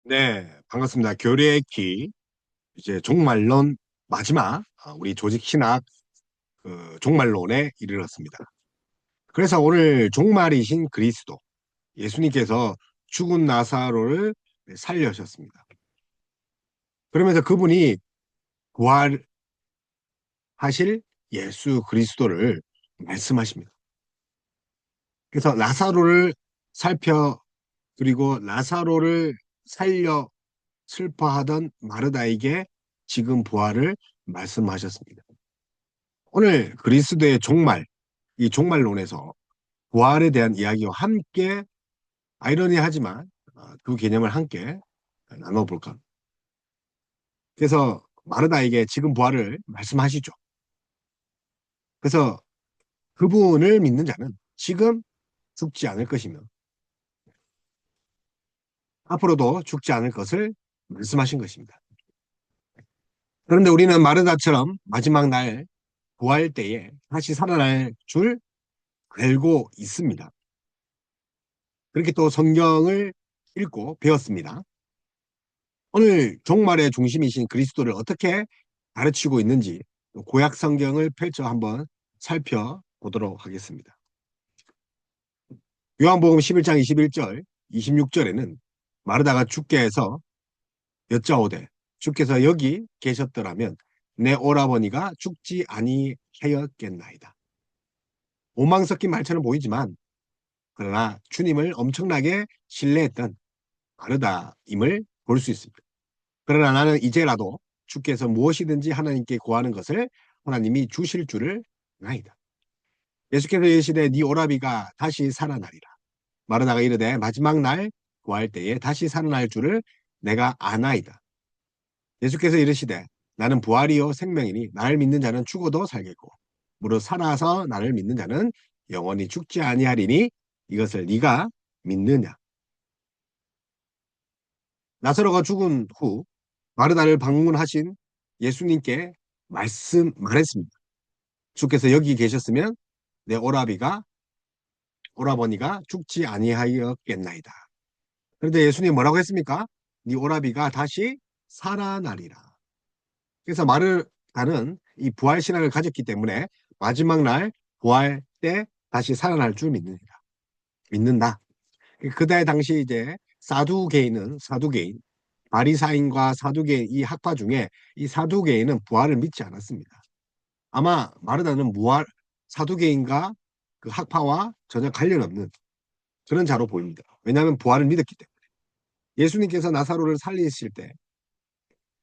네, 반갑습니다. 교류의 키, 이제 종말론 마지막, 우리 조직 신학 종말론에 이르렀습니다. 그래서 오늘 종말이신 그리스도, 예수님께서 죽은 나사로를 살려셨습니다. 그러면서 그분이 부활하실 예수 그리스도를 말씀하십니다. 그래서 나사로를 살펴, 그리고 나사로를 살려 슬퍼하던 마르다에게 지금 부활을 말씀하셨습니다. 오늘 그리스도의 종말, 이 종말론에서 부활에 대한 이야기와 함께 아이러니하지만 두 개념을 함께 나눠볼까. 그래서 마르다에게 지금 부활을 말씀하시죠. 그래서 그분을 믿는 자는 지금 죽지 않을 것이며 앞으로도 죽지 않을 것을 말씀하신 것입니다. 그런데 우리는 마르다처럼 마지막 날 부활 때에 다시 살아날 줄 알고 있습니다. 그렇게 또 성경을 읽고 배웠습니다. 오늘 종말의 중심이신 그리스도를 어떻게 가르치고 있는지 구약 성경을 펼쳐 한번 살펴보도록 하겠습니다. 요한복음 11장 21절, 26절에는 마르다가 주께서 여짜오되 주께서 여기 계셨더라면 내 오라버니가 죽지 아니하였겠나이다. 오망 섞인 말처럼 보이지만 그러나 주님을 엄청나게 신뢰했던 마르다임을 볼 수 있습니다. 그러나 나는 이제라도 주께서 무엇이든지 하나님께 구하는 것을 하나님이 주실 줄을 아나이다. 예수께서 이르시되 네 오라비가 다시 살아나리라. 마르다가 이르되 마지막 날 구할 때에 다시 살아날 줄을 내가 아나이다. 예수께서 이르시되 나는 부활이요 생명이니 나를 믿는 자는 죽어도 살겠고 무릇 살아서 나를 믿는 자는 영원히 죽지 아니하리니 이것을 네가 믿느냐. 나사로가 죽은 후 마르다를 방문하신 예수님께 말했습니다. 주께서 여기 계셨으면 내 오라버니가 죽지 아니하였겠나이다. 그런데 예수님 뭐라고 했습니까? 네 오라비가 다시 살아나리라. 그래서 마르다는 이 부활 신앙을 가졌기 때문에 마지막 날 부활 때 다시 살아날 줄 믿는다. 그때 당시 이제 사두개인, 바리사인과 사두개인 이 학파 중에 이 사두개인은 부활을 믿지 않았습니다. 아마 마르다는 사두개인과 그 학파와 전혀 관련 없는 그런 자로 보입니다. 왜냐하면 부활을 믿었기 때문에. 예수님께서 나사로를 살리실 때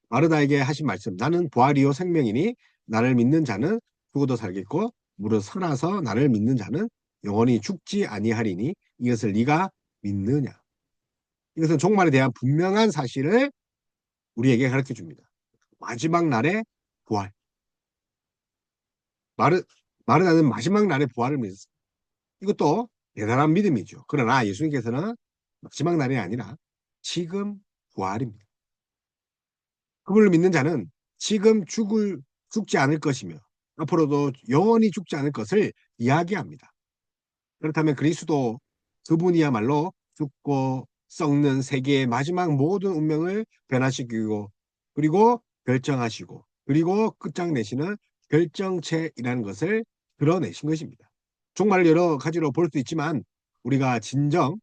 마르다에게 하신 말씀, 나는 부활이요 생명이니 나를 믿는 자는 죽어도 살겠고 무릇 살아서 나를 믿는 자는 영원히 죽지 아니하리니 이것을 네가 믿느냐. 이것은 종말에 대한 분명한 사실을 우리에게 가르쳐 줍니다. 마지막 날의 부활. 마르, 마르다는 마지막 날의 부활을 믿었습니다. 이것도 대단한 믿음이죠. 그러나 예수님께서는 마지막 날이 아니라 지금 부활입니다. 그분을 믿는 자는 지금 죽지 않을 것이며 앞으로도 영원히 죽지 않을 것을 이야기합니다. 그렇다면 그리스도 그분이야말로 죽고 썩는 세계의 마지막 모든 운명을 변화시키고 그리고 결정하시고 그리고 끝장내시는 결정체이라는 것을 드러내신 것입니다. 종말을 여러 가지로 볼 수 있지만 우리가 진정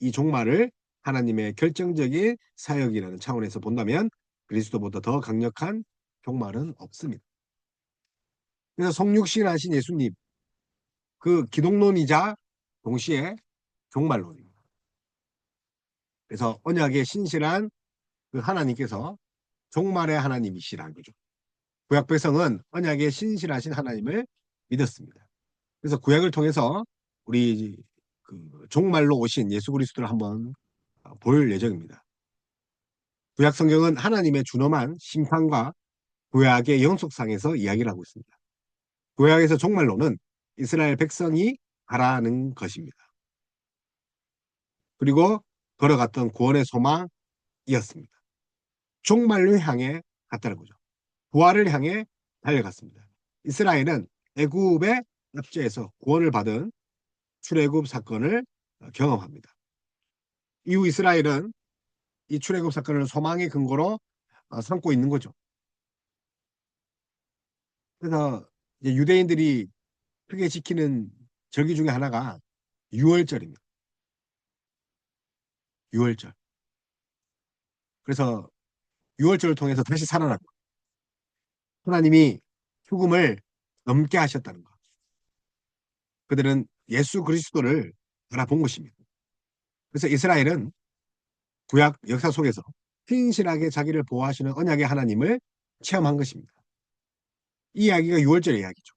이 종말을 하나님의 결정적인 사역이라는 차원에서 본다면 그리스도보다 더 강력한 종말은 없습니다. 그래서 성육신하신 예수님 그 기독론이자 동시에 종말론입니다. 그래서 언약의 신실한 그 하나님께서 종말의 하나님이시라는 거죠. 구약 백성은 언약의 신실하신 하나님을 믿었습니다. 그래서 구약을 통해서 우리 그 종말로 오신 예수 그리스도를 한번 볼 예정입니다. 구약 성경은 하나님의 준엄한 심판과 구약의 영속상에서 이야기를 하고 있습니다. 구약에서 종말로는 이스라엘 백성이 바라는 것입니다. 그리고 걸어갔던 구원의 소망이었습니다. 종말을 향해 갔다는 거죠. 부활을 향해 달려갔습니다. 이스라엘은 애굽의 압제에서 구원을 받은 출애굽 사건을 경험합니다. 이후 이스라엘은 이 출애굽 사건을 소망의 근거로 삼고 있는 거죠. 그래서 이제 유대인들이 크게 지키는 절기 중에 하나가 유월절입니다. 유월절. 그래서 유월절을 통해서 다시 살아났고 하나님이 죽음을 넘게 하셨다는 것. 그들은 예수 그리스도를 알아본 것입니다. 그래서 이스라엘은 구약 역사 속에서 신실하게 자기를 보호하시는 언약의 하나님을 체험한 것입니다. 이 이야기가 유월절 이야기죠.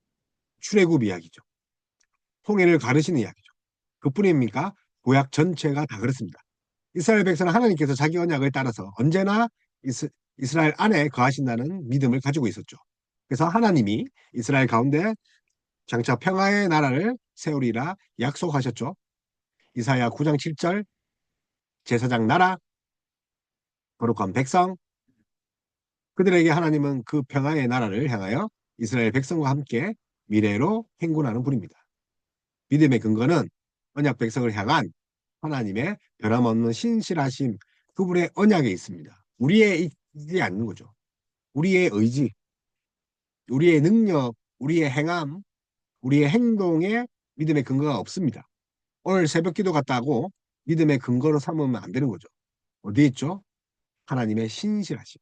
출애굽 이야기죠. 홍해를 가르시는 이야기죠. 그뿐입니까? 구약 전체가 다 그렇습니다. 이스라엘 백성은 하나님께서 자기 언약을 따라서 언제나 이스라엘 안에 거하신다는 믿음을 가지고 있었죠. 그래서 하나님이 이스라엘 가운데 장차 평화의 나라를 세우리라 약속하셨죠. 이사야 9장 7절 제사장 나라 거룩한 백성 그들에게 하나님은 그 평화의 나라를 향하여 이스라엘 백성과 함께 미래로 행군하는 분입니다. 믿음의 근거는 언약 백성을 향한 하나님의 변함없는 신실하심 그분의 언약에 있습니다. 우리의 있지 않는 거죠. 우리의 의지, 우리의 능력, 우리의 행함, 우리의 행동에 믿음의 근거가 없습니다. 오늘 새벽 기도 갔다고 믿음의 근거로 삼으면 안 되는 거죠. 어디에 있죠? 하나님의 신실하심,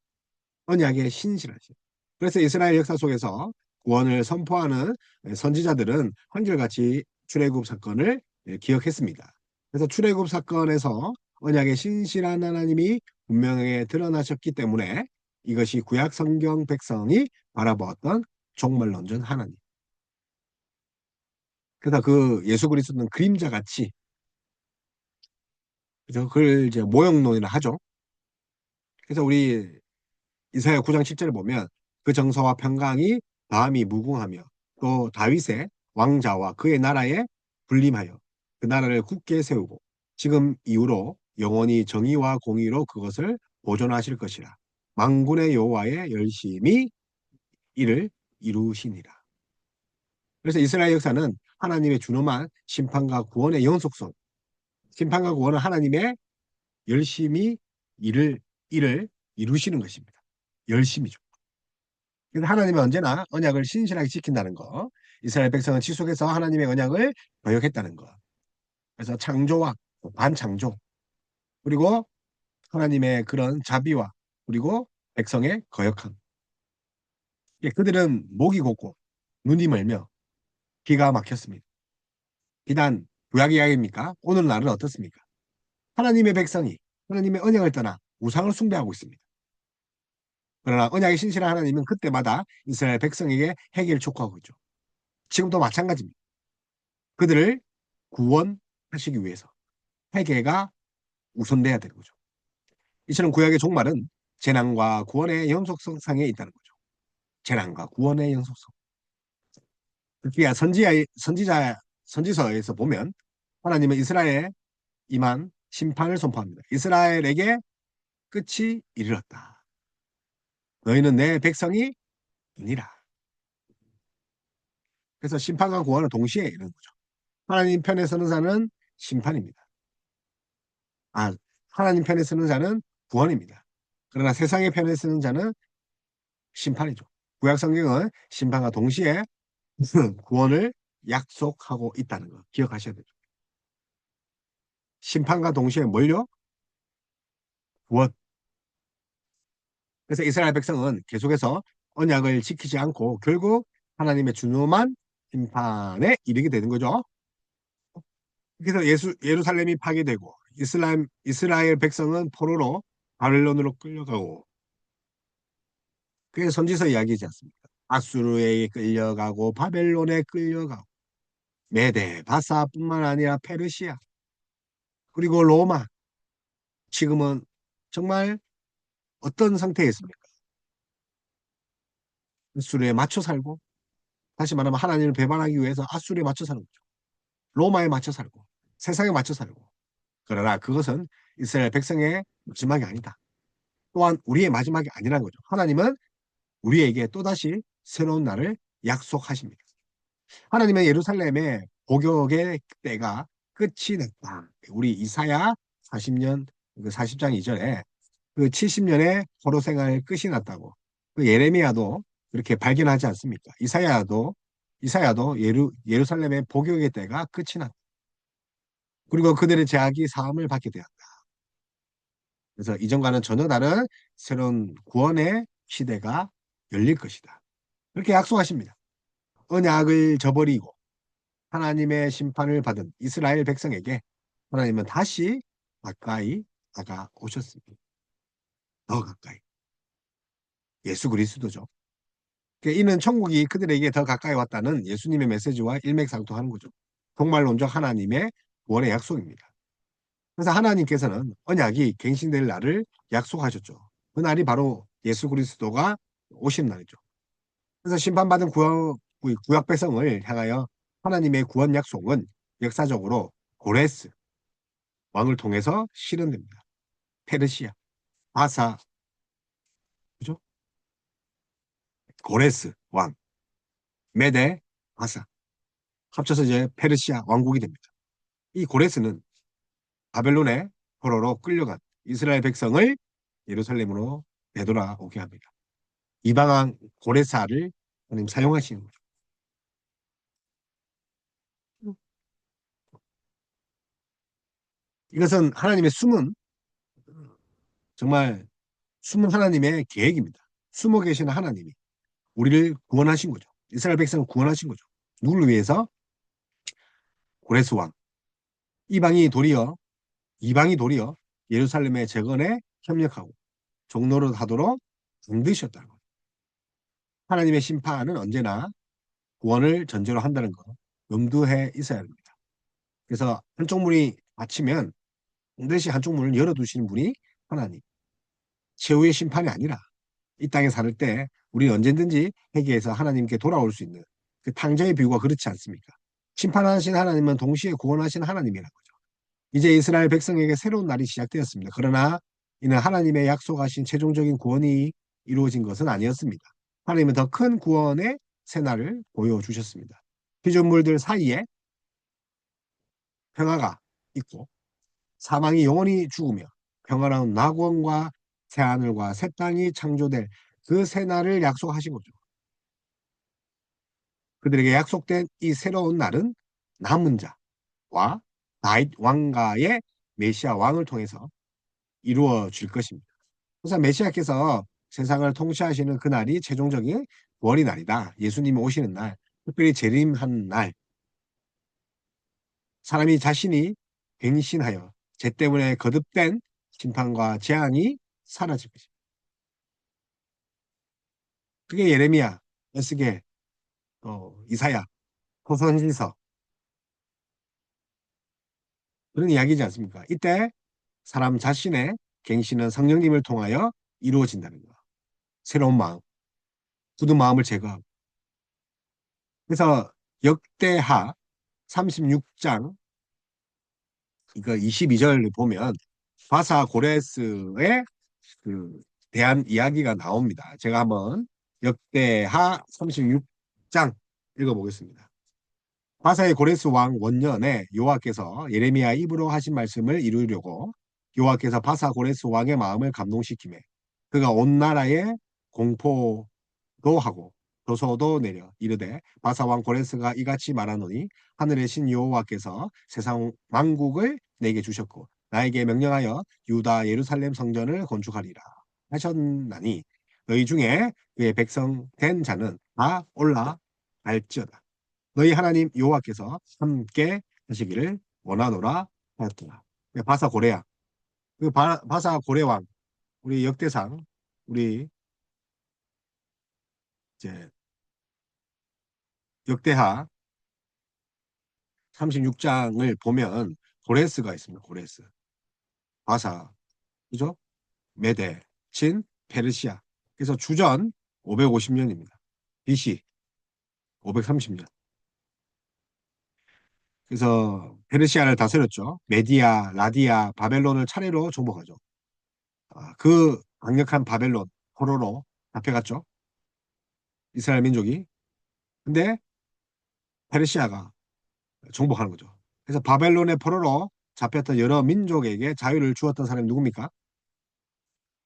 언약의 신실하심. 그래서 이스라엘 역사 속에서 구원을 선포하는 선지자들은 한결같이 출애굽 사건을 기억했습니다. 그래서 출애굽 사건에서 언약의 신실한 하나님이 분명하게 드러나셨기 때문에 이것이 구약 성경 백성이 바라보았던 종말론전 하나님. 그래서 그 예수 그리스도는 그림자 같이 그래서 그걸 이제 모형론이라 하죠. 그래서 우리 이사야 9장 7절을 보면 그 정서와 평강이 다음이 무궁하며 또 다윗의 왕자와 그의 나라에 군림하여 그 나라를 굳게 세우고 지금 이후로 영원히 정의와 공의로 그것을 보존하실 것이라. 만군의 여호와의 열심히 이를 이루시니라. 그래서 이스라엘 역사는 하나님의 준엄한 심판과 구원의 영속성, 심판과 구원은 하나님의 열심히 일을 이루시는 것입니다. 열심이죠. 그래서 하나님은 언제나 언약을 신실하게 지킨다는 거. 이스라엘 백성은 지속해서 하나님의 언약을 거역했다는 거. 그래서 창조와 반창조 그리고 하나님의 그런 자비와 그리고 백성의 거역함. 예, 그들은 목이 곧고 눈이 멀며 기가 막혔습니다. 비단 구약 이야기입니까? 오늘날은 어떻습니까? 하나님의 백성이 하나님의 언약을 떠나 우상을 숭배하고 있습니다. 그러나 언약의 신실한 하나님은 그때마다 이스라엘 백성에게 회개를 촉구하고 있죠. 지금도 마찬가지입니다. 그들을 구원하시기 위해서 회개가 우선돼야 되는 거죠. 이처럼 구약의 종말은 재난과 구원의 연속성상에 있다는 거죠. 재난과 구원의 연속성. 특히야 선지서에서 보면 하나님은 이스라엘에 임한 심판을 선포합니다. 이스라엘에게 끝이 이르렀다. 너희는 내 백성이 아니라. 그래서 심판과 구원은 동시에 이르는 거죠. 하나님 편에 서는 자는 심판입니다. 아, 하나님 편에 서는 자는 구원입니다. 그러나 세상의 편에 서는 자는 심판이죠. 구약 성경은 심판과 동시에 구원을 약속하고 있다는 거 기억하셔야 되죠. 심판과 동시에 뭘요? 구원. 그래서 이스라엘 백성은 계속해서 언약을 지키지 않고 결국 하나님의 준엄한 심판에 이르게 되는 거죠. 그래서 예루살렘이 파괴되고 이스라엘 백성은 포로로 바벨론으로 끌려가고 그게 선지서 이야기지 않습니까? 아수르에 끌려가고 바벨론에 끌려가고 메데, 바사뿐만 아니라 페르시아 그리고 로마 지금은 정말 어떤 상태에 있습니까? 아수르에 맞춰 살고 다시 말하면 하나님을 배반하기 위해서 아수르에 맞춰 사는 거죠. 로마에 맞춰 살고 세상에 맞춰 살고 그러나 그것은 이스라엘 백성의 마지막이 아니다. 또한 우리의 마지막이 아니라는 거죠. 하나님은 우리에게 또다시 새로운 날을 약속하십니다. 하나님은 예루살렘의 복역의 때가 끝이 났다. 우리 이사야 40년 그 40장 2절에 그 70년의 포로 생활 끝이 났다고. 그 예레미야도 그렇게 발견하지 않습니까? 이사야도 예루살렘의 복역의 때가 끝이 났다. 그리고 그들의 제약이 사함을 받게 되었다. 그래서 이전과는 전혀 다른 새로운 구원의 시대가 열릴 것이다. 그렇게 약속하십니다. 언약을 저버리고 하나님의 심판을 받은 이스라엘 백성에게 하나님은 다시 가까이 다가오셨습니다. 더 가까이. 예수 그리스도죠. 그러니까 이는 천국이 그들에게 더 가까이 왔다는 예수님의 메시지와 일맥상통하는 거죠. 종말론적 하나님의 구원의 약속입니다. 그래서 하나님께서는 언약이 갱신될 날을 약속하셨죠. 그 날이 바로 예수 그리스도가 오신 날이죠. 그래서 심판받은 구약 백성을 향하여 하나님의 구원 약속은 역사적으로 고레스 왕을 통해서 실현됩니다. 페르시아, 바사, 그죠? 고레스 왕, 메데, 바사 합쳐서 이제 페르시아 왕국이 됩니다. 이 고레스는 바벨론의 포로로 끌려간 이스라엘 백성을 예루살렘으로 되돌아오게 합니다. 이방왕 고레사를 하나님 사용하시는 거죠. 이것은 하나님의 정말 숨은 하나님의 계획입니다. 숨어 계시는 하나님이 우리를 구원하신 거죠. 이스라엘 백성을 구원하신 거죠. 누구를 위해서? 고레스 왕. 이방이 도리어 이방이 도리어 예루살렘의 재건에 협력하고 종로를 하도록 만드셨다는 거예요. 하나님의 심판은 언제나 구원을 전제로 한다는 거 염두해 있어야 합니다. 그래서 한쪽 문이 닫히면 반드시 한쪽 문을 열어두시는 분이 하나님. 최후의 심판이 아니라 이 땅에 살 때 우리는 언제든지 회개해서 하나님께 돌아올 수 있는 그 탕자의 비유가 그렇지 않습니까? 심판하신 하나님은 동시에 구원하신 하나님이라는 거죠. 이제 이스라엘 백성에게 새로운 날이 시작되었습니다. 그러나 이는 하나님의 약속하신 최종적인 구원이 이루어진 것은 아니었습니다. 하나님은 더 큰 구원의 새날을 보여주셨습니다. 피조물들 사이에 평화가 있고 사망이 영원히 죽으며 평화로운 낙원과 새하늘과 새 땅이 창조될 그 새날을 약속하신 거죠. 그들에게 약속된 이 새로운 날은 남은 자와 다윗 왕가의 메시아 왕을 통해서 이루어질 것입니다. 그래서 메시아께서 세상을 통치하시는 그 날이 최종적인 구원의 날이다. 예수님이 오시는 날, 특별히 재림한 날, 사람이 자신이 갱신하여 죄 때문에 거듭된 심판과 재앙이 사라질 것입니다. 그게 예레미야, 에스겔, 이사야, 호선지서 그런 이야기지 않습니까? 이때 사람 자신의 갱신은 성령님을 통하여 이루어진다는 거. 새로운 마음, 굳은 마음을 제거하고. 그래서 역대하 36장 이거 22절 보면 바사 고레스에 그 대한 이야기가 나옵니다. 제가 한번 역대하 36장 읽어보겠습니다. 바사의 고레스 왕 원년에 여호와께서 예레미야 입으로 하신 말씀을 이루려고 여호와께서 바사 고레스 왕의 마음을 감동시키매 그가 온 나라에 공포도 하고 도서도 내려 이르되 바사 왕 고레스가 이같이 말하노니 하늘의 신 여호와께서 세상 만국을 내게 주셨고 나에게 명령하여 유다 예루살렘 성전을 건축하리라 하셨나니 너희 중에 그의 백성 된 자는 다 올라갈지어다. 너희 하나님 여호와께서 함께 하시기를 원하노라 하였더라. 바사 고레야. 그 바사 고레 왕 우리 역대상 우리 이제 역대하 36장을 보면 고레스가 있습니다. 고레스. 바사. 그죠? 메데, 친, 페르시아. 그래서 주전 550년입니다. BC 530년. 그래서 페르시아를 다스렸죠. 메디아, 라디아, 바벨론을 차례로 정복하죠. 그 강력한 바벨론, 포로로 잡혀갔죠. 이스라엘 민족이. 근데 페르시아가 정복하는 거죠. 그래서 바벨론의 포로로 잡혔던 여러 민족에게 자유를 주었던 사람이 누굽니까?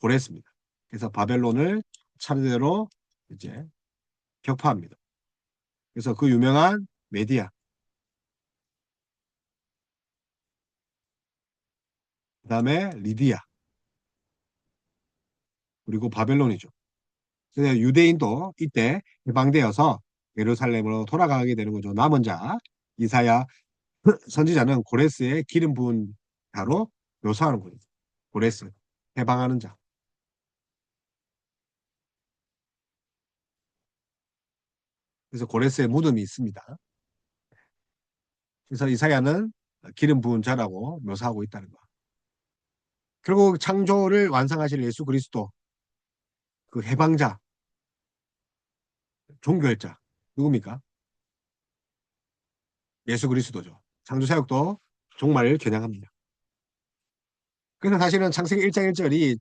보냈습니다. 그래서 바벨론을 차례대로 이제 격파합니다. 그래서 그 유명한 메디아, 그다음에 리디아, 그리고 바벨론이죠. 그래서 유대인도 이때 해방되어서 예루살렘으로 돌아가게 되는 거죠. 남은 자 이사야 선지자는 고레스의 기름 부은 자로 묘사하는 거죠. 고레스 해방하는 자. 그래서 고레스의 무덤이 있습니다. 그래서 이사야는 기름 부은 자라고 묘사하고 있다는 거. 결국 창조를 완성하실 예수 그리스도, 그 해방자, 종결자 누굽니까? 예수 그리스도죠. 창조 사역도 종말을 겨냥합니다. 그래서 사실은 창세기 1장 1절이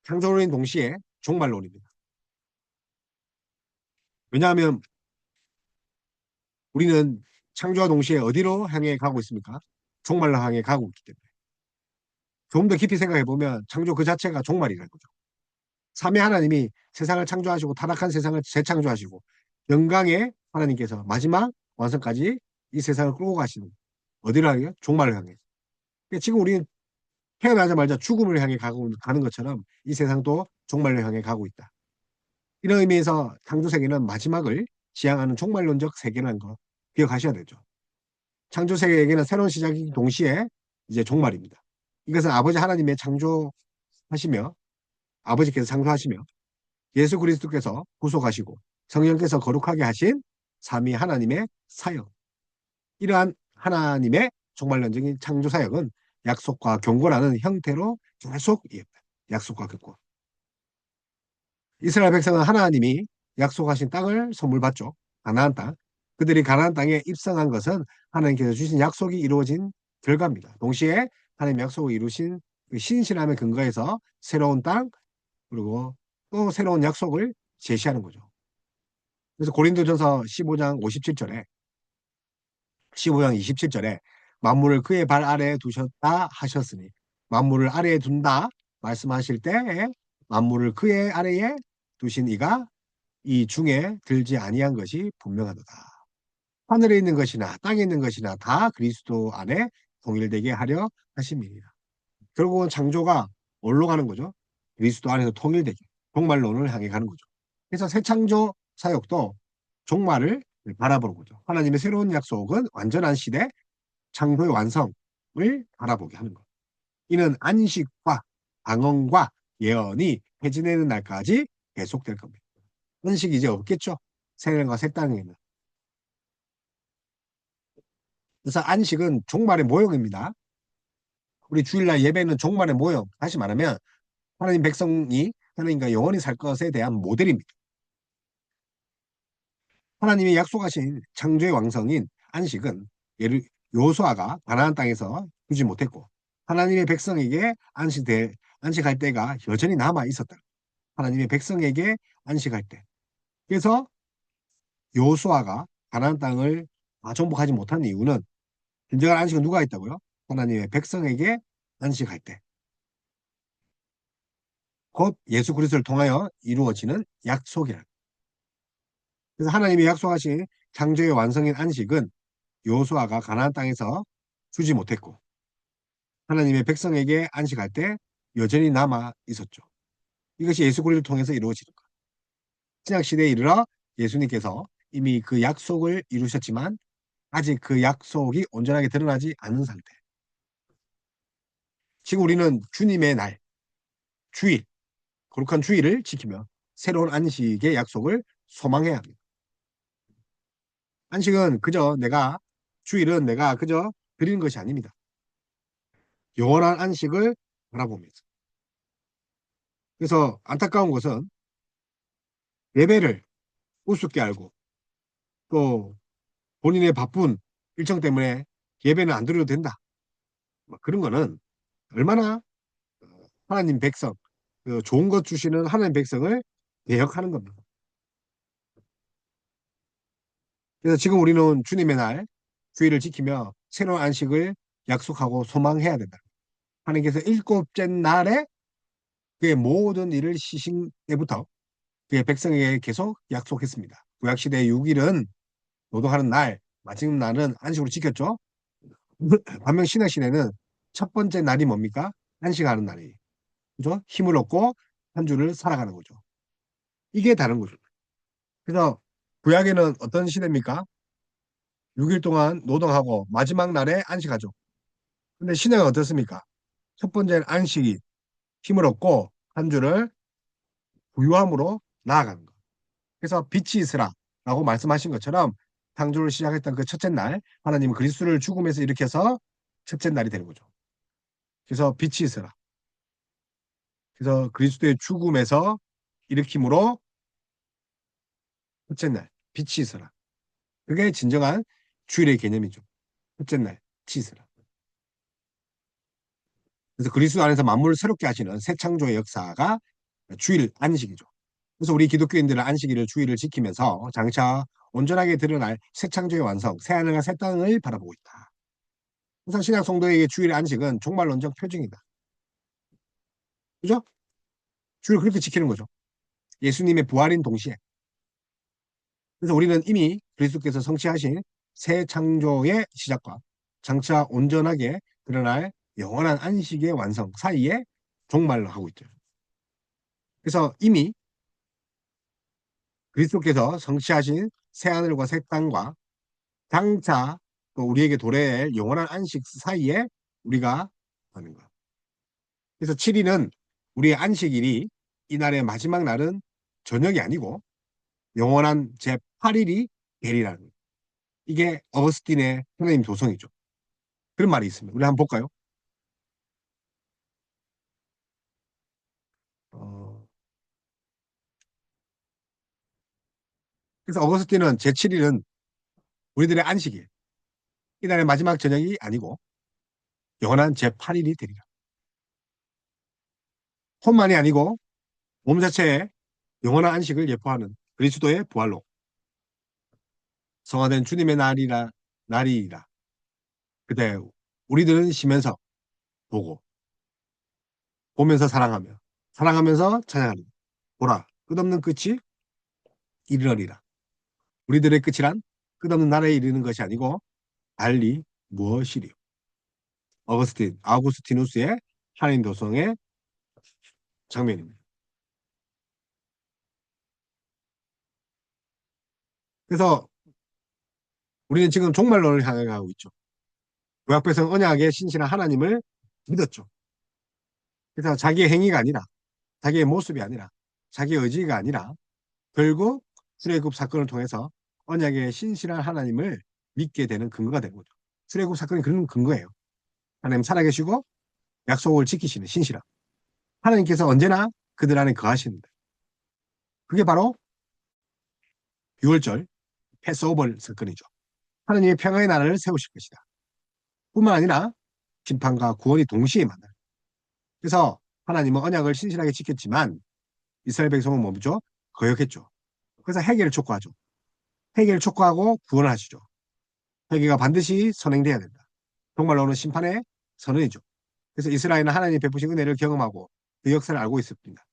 창조론인 동시에 종말론입니다. 왜냐하면 우리는 창조와 동시에 어디로 향해 가고 있습니까? 종말로 향해 가고 있기 때문에. 좀 더 깊이 생각해 보면 창조 그 자체가 종말이라는 거죠. 삼위 하나님이 세상을 창조하시고 타락한 세상을 재창조하시고 영광의 하나님께서 마지막 완성까지 이 세상을 끌고 가시는, 어디로 향해? 종말을 향해. 그러니까 지금 우리는 태어나자마자 죽음을 향해 가는 것처럼 이 세상도 종말을 향해 가고 있다. 이런 의미에서 창조 세계는 마지막을 지향하는 종말론적 세계라는 거 기억하셔야 되죠. 창조 세계에게는 새로운 시작이 동시에 이제 종말입니다. 이것은 아버지 하나님의 창조하시며, 아버지께서 창조하시며 예수 그리스도께서 구속하시고 성령께서 거룩하게 하신 삼위 하나님의 사역. 이러한 하나님의 종말론적인 창조 사역은 약속과 경고라는 형태로 계속 이어집니다. 약속과 경고. 이스라엘 백성은 하나님이 약속하신 땅을 선물 받죠. 가나안 땅. 그들이 가나안 땅에 입성한 것은 하나님께서 주신 약속이 이루어진 결과입니다. 동시에 하나님 약속을 이루신 그 신실함의 근거에서 새로운 땅, 그리고 또 새로운 약속을 제시하는 거죠. 그래서 고린도전서 15장 57절에 15장 27절에 만물을 그의 발 아래에 두셨다 하셨으니, 만물을 아래에 둔다 말씀하실 때 만물을 그의 아래에 두신 이가 이 중에 들지 아니한 것이 분명하도다. 하늘에 있는 것이나 땅에 있는 것이나 다 그리스도 안에 통일되게 하려 하심이니라. 결국은 창조가 어디로 가는 거죠? 그리스도 안에서 통일되게, 종말론을 향해 가는 거죠. 그래서 새 창조 사역도 종말을 바라보는 거죠. 하나님의 새로운 약속은 완전한 시대, 창조의 완성을 바라보게 하는 것. 이는 안식과 방언과 예언이 폐지되는 날까지 계속될 겁니다. 안식이 이제 없겠죠. 새해과 새 땅에는. 그래서 안식은 종말의 모형입니다. 우리 주일날 예배는 종말의 모형. 다시 말하면 하나님 백성이 하나님과 영원히 살 것에 대한 모델입니다. 하나님이 약속하신 창조의 왕성인 안식은 요수아가 가나안 땅에서 주지 못했고, 하나님의 백성에게 안식할 때가 여전히 남아 있었다. 하나님의 백성에게 안식할 때. 그래서 요수아가 가나안 땅을 다 정복하지 못한 이유는, 진정한 안식은 누가 있다고요? 하나님의 백성에게 안식할 때. 곧 예수 그리스도를 통하여 이루어지는 약속이라. 그래서 하나님이 약속하신 창조의 완성인 안식은 여호수아가 가나안 땅에서 주지 못했고, 하나님의 백성에게 안식할 때 여전히 남아 있었죠. 이것이 예수 그리스도를 통해서 이루어지는 것. 신약 시대에 이르러 예수님께서 이미 그 약속을 이루셨지만 아직 그 약속이 온전하게 드러나지 않은 상태. 지금 우리는 주님의 날, 주일, 거룩한 주일을 지키며 새로운 안식의 약속을 소망해야 합니다. 안식은 그저 주일은 내가 그저 드리는 것이 아닙니다. 영원한 안식을 바라봅니다. 그래서 안타까운 것은 예배를 우습게 알고 또 본인의 바쁜 일정 때문에 예배는 안 드려도 된다. 그런 거는 얼마나 하나님 백성, 그 좋은 것 주시는 하나님 백성을 대역하는 겁니다. 그래서 지금 우리는 주님의 날, 주일을 지키며 새로운 안식을 약속하고 소망해야 된다. 하나님께서 일곱째 날에 그의 모든 일을 시신 때부터 그의 백성에게 계속 약속했습니다. 구약시대의 6일은 노동하는 날, 마지막 날은 안식으로 지켰죠. 반면 신약시대는 첫 번째 날이 뭡니까? 안식하는 날이에요. 그죠? 힘을 얻고 한 주를 살아가는 거죠. 이게 다른 거죠. 그래서 구약에는 어떤 시대입니까? 6일 동안 노동하고 마지막 날에 안식하죠. 근데 신약은 어떻습니까? 첫 번째는 안식이 힘을 얻고 한 주를 부유함으로 나아가는 것. 그래서 빛이 있으라라고 말씀하신 것처럼 창조를 시작했던 그 첫째 날 하나님은 그리스도를 죽음에서 일으켜서 첫째 날이 되는 거죠. 그래서 빛이 있으라. 그래서 그리스도의 죽음에서 일으킴으로 첫째 날 빛이 있으라. 그게 진정한 주일의 개념이죠. 첫째 날 빛이 있으라. 그래서 그리스도 안에서 만물을 새롭게 하시는 새 창조의 역사가 주일 안식이죠. 그래서 우리 기독교인들은 안식일을 주일을 지키면서 장차 온전하게 드러날 새 창조의 완성, 새 하늘과 새 땅을 바라보고 있다. 그래서 신약 성도에게 주일 안식은 종말론적 표징이다. 그죠? 주일 그렇게 지키는 거죠. 예수님의 부활인 동시에. 그래서 우리는 이미 그리스도께서 성취하신 새 창조의 시작과 장차 온전하게 드러날 영원한 안식의 완성 사이에 종말을 하고 있죠. 그래서 이미 그리스도께서 성취하신 새 하늘과 새 땅과 장차 또 우리에게 도래할 영원한 안식 사이에 우리가 하는 것. 그래서 7일은 우리의 안식일이 이날의 마지막 날은 저녁이 아니고 영원한 제8일이 되리라는 거예요. 이게 어거스틴의 하나님 도성이죠. 그런 말이 있습니다. 우리 한번 볼까요? 어, 그래서 어거스틴은 제7일은 우리들의 안식일, 이날의 마지막 저녁이 아니고 영원한 제8일이 되리라. 혼만이 아니고 몸 자체에 영원한 안식을 예포하는 그리스도의 부활로 성화된 주님의 날이라. 그때 우리들은 쉬면서 보고 보면서 사랑하며 사랑하면서 찬양하리. 보라 끝없는 끝이 이르러리라. 우리들의 끝이란 끝없는 나라에 이르는 것이 아니고 달리 무엇이리요. 아우구스티누스의 하나님 도성의 장면입니다. 그래서 우리는 지금 종말론을 향해 가고 있죠. 구약 백성 언약의 신실한 하나님을 믿었죠. 그래서 자기의 행위가 아니라 자기의 모습이 아니라 자기의 의지가 아니라 결국 출애굽 사건을 통해서 언약의 신실한 하나님을 믿게 되는 근거가 된 거죠. 출애굽 사건이 그런 근거예요. 하나님 살아계시고 약속을 지키시는 신실함. 하나님께서 언제나 그들 안에 거하십니다. 그게 바로 6월절 패스오버 사건이죠. 하나님의 평화의 나라를 세우실 것이다. 뿐만 아니라 심판과 구원이 동시에 만나요. 그래서 하나님은 언약을 신실하게 지켰지만 이스라엘 백성은 뭐죠? 거역했죠. 그래서 회개를 촉구하죠. 회개를 촉구하고 구원을 하시죠. 회개가 반드시 선행돼야 된다. 정말로는 심판의 선언이죠. 그래서 이스라엘은 하나님이 베푸신 은혜를 경험하고 그 역사를 알고 있습니다.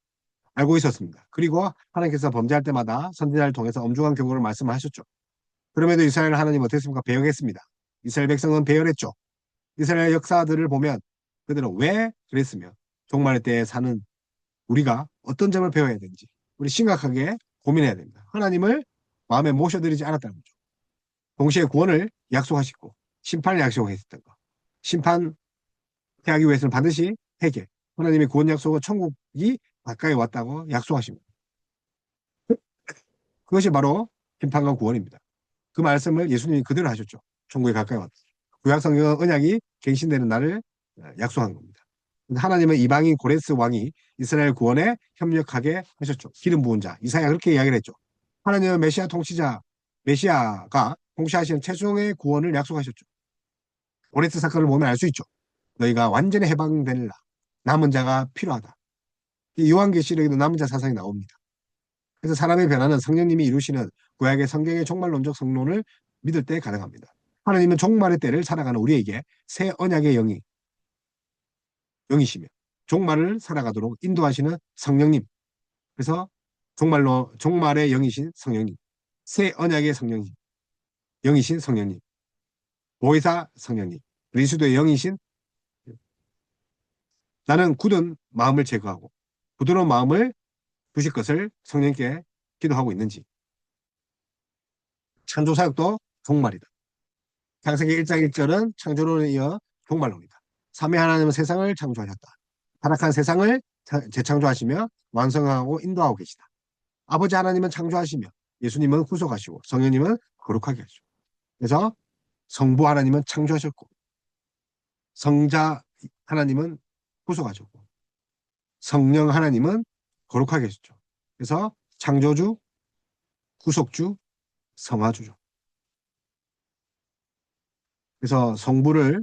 알고 있었습니다. 그리고 하나님께서 범죄할 때마다 선지자를 통해서 엄중한 경고를 말씀하셨죠. 그럼에도 이스라엘 하나님 어땠습니까? 배역했습니다. 이스라엘 백성은 배열했죠. 이스라엘 역사들을 보면 그들은 왜 그랬으며 종말 때에 사는 우리가 어떤 점을 배워야 되는지 우리 심각하게 고민해야 됩니다. 하나님을 마음에 모셔드리지 않았다는 거죠. 동시에 구원을 약속하시고 심판을 약속했었던 거. 심판 피하기 위해서는 반드시 회개. 하나님의 구원 약속은 천국이 가까이 왔다고 약속하십니다. 그것이 바로 심판과 구원입니다. 그 말씀을 예수님이 그대로 하셨죠. 천국에 가까이 왔다. 구약 성경은 언약이 갱신되는 날을 약속한 겁니다. 하나님은 이방인 고레스 왕이 이스라엘 구원에 협력하게 하셨죠. 기름 부은 자 이사야 그렇게 이야기를 했죠. 하나님은 메시아 통치자 메시아가 통치하시는 최종의 구원을 약속하셨죠. 고레스 사건을 보면 알 수 있죠. 너희가 완전히 해방되라. 남은 자가 필요하다. 요한계시록에도 남은 자 사상이 나옵니다. 그래서 사람의 변화는 성령님이 이루시는 구약의 성경의 종말론적 성론을 믿을 때 가능합니다. 하나님은 종말의 때를 살아가는 우리에게 새 언약의 영이시며 종말을 살아가도록 인도하시는 성령님. 그래서 종말의 영이신 성령님, 새 언약의 성령님, 영이신 성령님, 보혜사 성령님, 그리스도의 영이신 나는 굳은 마음을 제거하고 부드러운 마음을 두실 것을 성령께 기도하고 있는지. 창조사역도 종말이다. 창세기 1장 1절은 창조론에 이어 종말론이다. 삼위 하나님은 세상을 창조하셨다. 타락한 세상을 재창조하시며 완성하고 인도하고 계시다. 아버지 하나님은 창조하시며 예수님은 구속하시고 성령님은 거룩하게 하시고. 그래서 성부 하나님은 창조하셨고 성자 하나님은 구속하셨고 성령 하나님은 거룩하게 하셨죠. 그래서 창조주, 구속주, 성화주죠. 그래서 성부를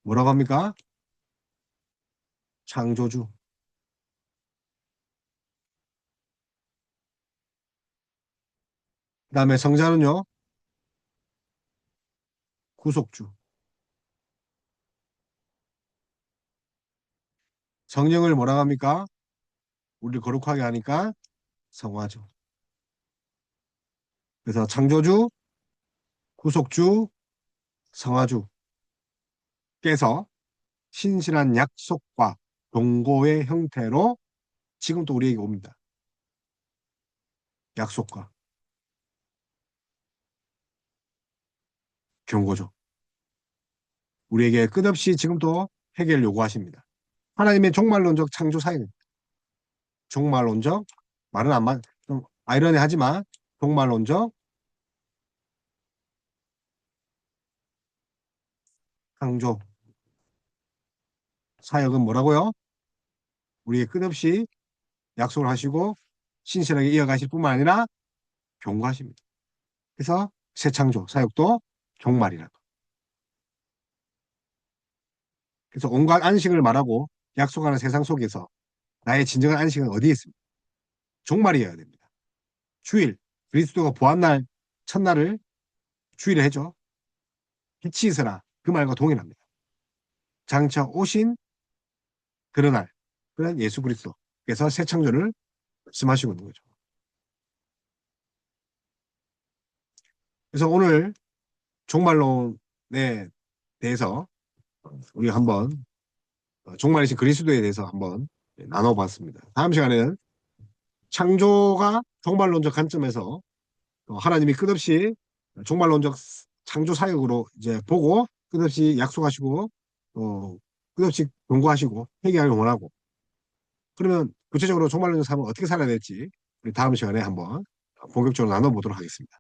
뭐라고 합니까? 창조주. 그 다음에 성자는요, 구속주. 성령을 뭐라고 합니까? 우리를 거룩하게 하니까 성화죠. 그래서 창조주, 구속주, 성화주께서 신실한 약속과 동고의 형태로 지금도 우리에게 옵니다. 약속과 경고죠. 우리에게 끝없이 지금도 해결을 요구하십니다. 하나님의 종말론적 창조 사역입니다. 종말론적 말은 좀 아이러니하지만 종말론적 창조 사역은 뭐라고요? 우리에게 끝없이 약속을 하시고 신실하게 이어가실 뿐만 아니라 경고하십니다. 그래서 새 창조 사역도 종말이라고. 그래서 온갖 안식을 말하고 약속하는 세상 속에서 나의 진정한 안식은 어디에 있습니까? 종말이어야 됩니다. 주일, 그리스도가 부활날 첫날을 주일에 해죠. 빛이 있으나 그 말과 동일합니다. 장차 오신 그러날, 그런 예수 그리스도께서 새 창조를 말씀하시고 있는 거죠. 그래서 오늘 종말론에 대해서 우리가 한번 종말이신 그리스도에 대해서 한번 나눠봤습니다. 다음 시간에는 창조가 종말론적 관점에서 하나님이 끝없이 종말론적 창조 사역으로 이제 보고 끝없이 약속하시고 끝없이 경고하시고 회개하길 원하고 그러면 구체적으로 종말론적 삶을 어떻게 살아야 될지 우리 다음 시간에 한번 본격적으로 나눠보도록 하겠습니다.